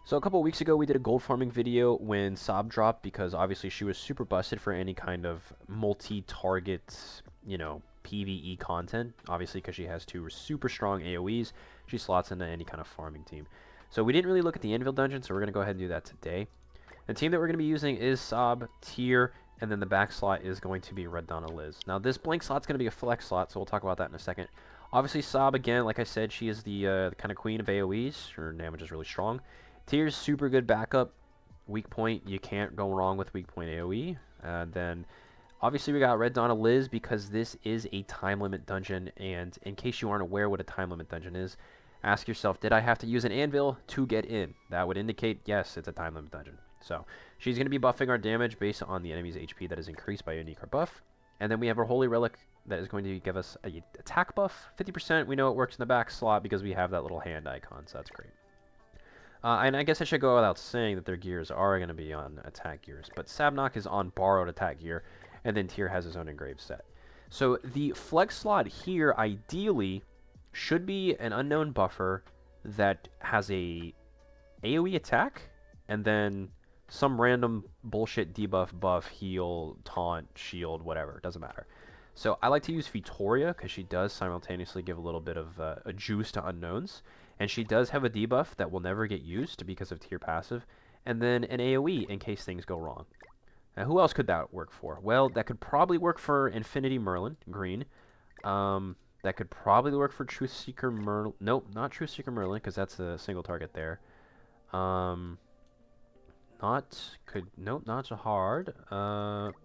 So a couple weeks ago, we did a gold farming video when Sab dropped because obviously she was super busted for any kind of multi-target, PvE content. Obviously, because she has two super strong AoEs, she slots into any kind of farming team. So we didn't really look at the Anvil dungeon, so we're going to go ahead and do that today. The team that we're going to be using is Sab, Tyr, and then the back slot is going to be Red Donna Liz. Now, this blank slot's going to be a flex slot, so we'll talk about that in a second. Obviously, Sab, again, like I said, she is the kind of queen of AoEs. Her damage is really strong. Tyr's super good backup. Weak point, you can't go wrong with weak point AoE. Then, obviously, we got Red Donna Liz because this is a time limit dungeon. And in case you aren't aware what a time limit dungeon is, ask yourself, did I have to use an anvil to get in? That would indicate, yes, it's a time limit dungeon. So, she's going to be buffing our damage based on the enemy's HP that is increased by a unique or buff. And then we have our Holy Relic that is going to give us an attack buff, 50%. We know it works in the back slot because we have that little hand icon, so that's great. And I guess I should go without saying that their gears are going to be on attack gears. But Sabunak is on borrowed attack gear, and then Tyr has his own engraved set. So the flex slot here, ideally, should be an unknown buffer that has a AoE attack, and then some random bullshit debuff, buff, heal, taunt, shield, whatever. Doesn't matter. So I like to use Victoria because she does simultaneously give a little bit of a juice to unknowns. And she does have a debuff that will never get used because of Tyr passive. And then an AoE in case things go wrong. Now, who else could that work for? Well, that could probably work for Infinity Merlin, green. That could probably work for Truthseeker Merlin. Nope, not Truthseeker Merlin because that's a single target there. Not so hard.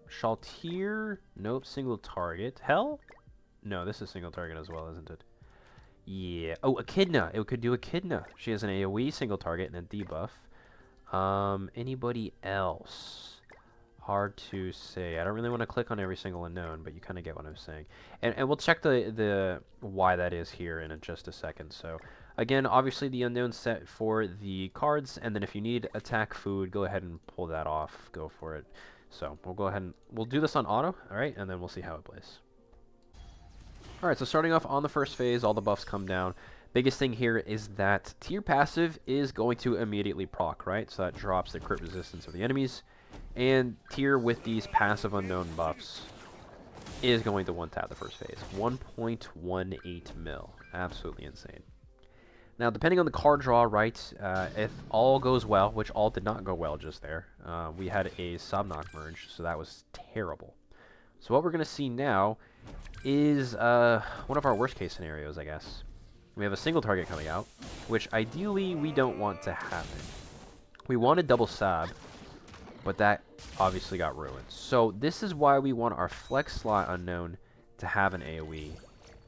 Shaltir, nope, single target. Hell? No, this is single target as well, isn't it? Yeah. Oh, Echidna. It could do Echidna. She has an AoE single target and a debuff. Anybody else? Hard to say. I don't really want to click on every single unknown, but you kind of get what I'm saying. And we'll check the why that is here in just a second. So, again, obviously the unknown set for the cards, and then if you need attack food, go ahead and pull that off. Go for it. So, we'll go ahead and we'll do this on auto, all right? And then we'll see how it plays. Alright, so starting off on the first phase, all the buffs come down. Biggest thing here is that Tyr passive is going to immediately proc, right? So that drops the crit resistance of the enemies. And Tyr with these passive unknown buffs is going to one-tap the first phase. 1.18 mil. Absolutely insane. Now, depending on the card draw, right, if all goes well, which all did not go well just there, we had a Sabunak merge, so that was terrible. So what we're going to see now is one of our worst case scenarios, I guess. We have a single target coming out, which ideally we don't want to happen. We wanted double Sab, but that obviously got ruined. So this is why we want our flex slot unknown to have an AoE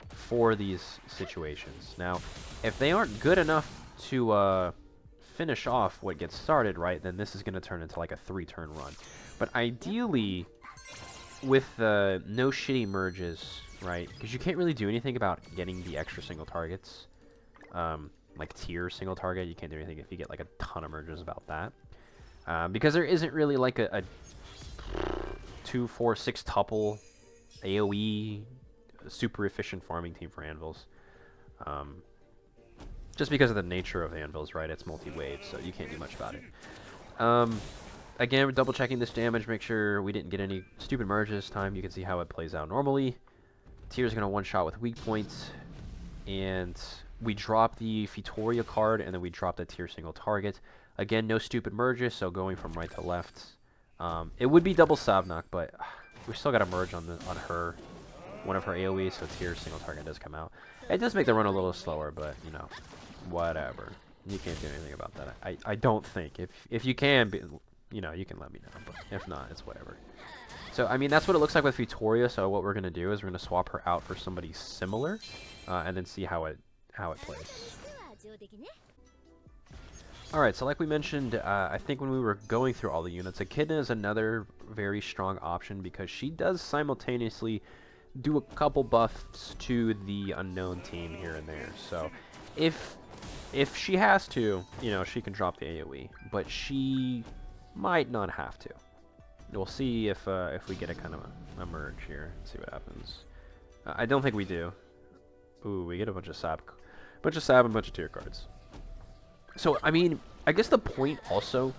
for these situations. Now, if they aren't good enough to finish off what gets started, right, then this is going to turn into like a 3-turn run. But ideally, with no shitty merges, right, because you can't really do anything about getting the extra single targets. Like Tyr single target, you can't do anything if you get like a ton of merges about that. Because there isn't really like a 2, 4, 6 tuple AoE super efficient farming team for Anvils. Just because of the nature of Anvils, right? It's multi-wave, so you can't do much about it. Again, we're double checking this damage, make sure we didn't get any stupid merges this time. You can see how it plays out normally. Tyr's gonna one-shot with weak points, and we drop the Victoria card, and then we drop the Tyr single target. Again, no stupid merges, so going from right to left. It would be double Sabunak, but we still got to merge on her, one of her AoE, so Tyr's single target does come out. It does make the run a little slower, but you know, whatever. You can't do anything about that. I don't think. If you can, you know, you can let me know, but if not, it's whatever. So, I mean, that's what it looks like with Victoria, so what we're going to do is we're going to swap her out for somebody similar, and then see how it plays. Alright, so like we mentioned, I think when we were going through all the units, Echidna is another very strong option because she does simultaneously do a couple buffs to the unknown team here and there. So, if she has to, you know, she can drop the AoE, but she might not have to. We'll see if we get a kind of a merge here and see what happens. I don't think we do. Ooh, we get a bunch of Sab and a bunch of Tyr cards. So, I mean, I guess the point also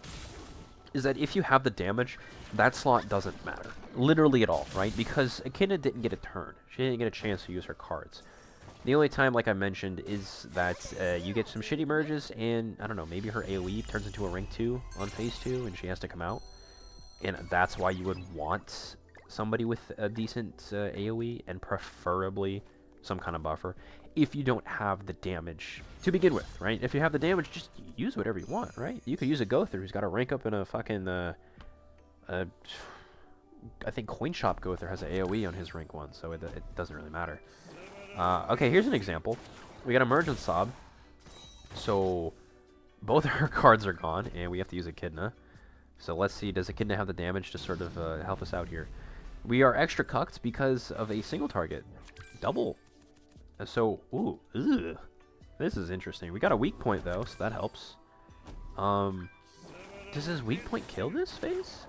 is that if you have the damage, that slot doesn't matter. Literally at all, right? Because Echidna didn't get a turn. She didn't get a chance to use her cards. The only time, like I mentioned, is that you get some shitty merges, and, I don't know, maybe her AoE turns into a rank 2 on phase 2, and she has to come out. And that's why you would want somebody with a decent AoE, and preferably some kind of buffer, if you don't have the damage to begin with, right? If you have the damage, just use whatever you want, right? You could use a Gother who's got a rank up in a fucking, I think Coin Shop Gother has an AoE on his rank 1, so it doesn't really matter. Okay, here's an example. We got a merge on Sob, so both of her cards are gone, and we have to use Echidna. So let's see, does Echidna have the damage to sort of help us out here? We are extra cucked because of a single target. Double. So, ooh, ugh. This is interesting. We got a weak point, though, so that helps. Does his weak point kill this phase?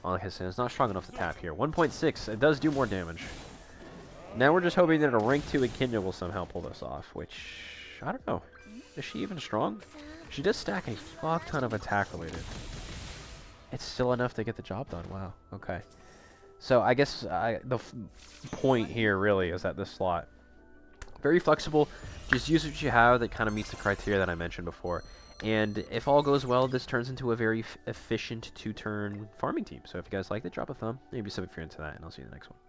Oh, like I said, it's not strong enough to tap here. 1.6, it does do more damage. Now we're just hoping that a rank 2 Echidna will somehow pull this off, which, I don't know. Is she even strong? She does stack a fuck ton of attack related. It's still enough to get the job done. Wow, okay. So I guess the point here really is that this slot, very flexible, just use what you have that kind of meets the criteria that I mentioned before. And if all goes well, this turns into a very efficient 2-turn farming team. So if you guys like it, drop a thumb, maybe sub if you're into that, and I'll see you in the next one.